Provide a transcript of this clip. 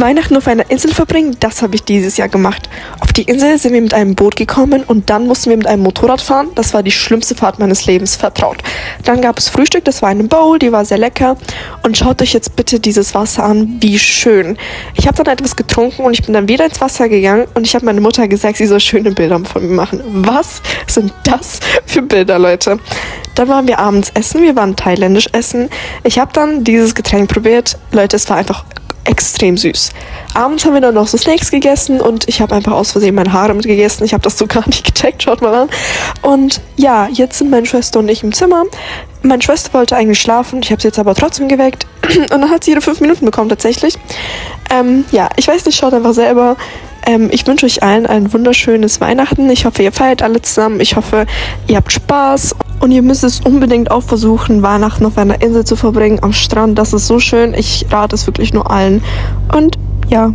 Weihnachten auf einer Insel verbringen, das habe ich dieses Jahr gemacht. Auf die Insel sind wir mit einem Boot gekommen und dann mussten wir mit einem Motorrad fahren. Das war die schlimmste Fahrt meines Lebens, vertraut. Dann gab es Frühstück, das war eine Bowl, die war sehr lecker. Und schaut euch jetzt bitte dieses Wasser an, wie schön. Ich habe dann etwas getrunken und ich bin dann wieder ins Wasser gegangen und ich habe meiner Mutter gesagt, sie soll schöne Bilder von mir machen. Was sind das für Bilder, Leute? Dann waren wir abends essen, wir waren thailändisch essen. Ich habe dann dieses Getränk probiert. Leute, es war einfach extrem süß. Abends haben wir dann noch so Snacks gegessen und ich habe einfach aus Versehen meine Haare mitgegessen. Ich habe das so gar nicht gecheckt, schaut mal an. Und ja, jetzt sind meine Schwester und ich im Zimmer. Meine Schwester wollte eigentlich schlafen, ich habe sie jetzt aber trotzdem geweckt. Und dann hat sie ihre 5 Minuten bekommen tatsächlich. Ja, ich weiß nicht, schaut einfach selber. Ich wünsche euch allen ein wunderschönes Weihnachten. Ich hoffe, ihr feiert alle zusammen. Ich hoffe, ihr habt Spaß. Und ihr müsst es unbedingt auch versuchen, Weihnachten auf einer Insel zu verbringen, am Strand. Das ist so schön. Ich rate es wirklich nur allen. Und ja.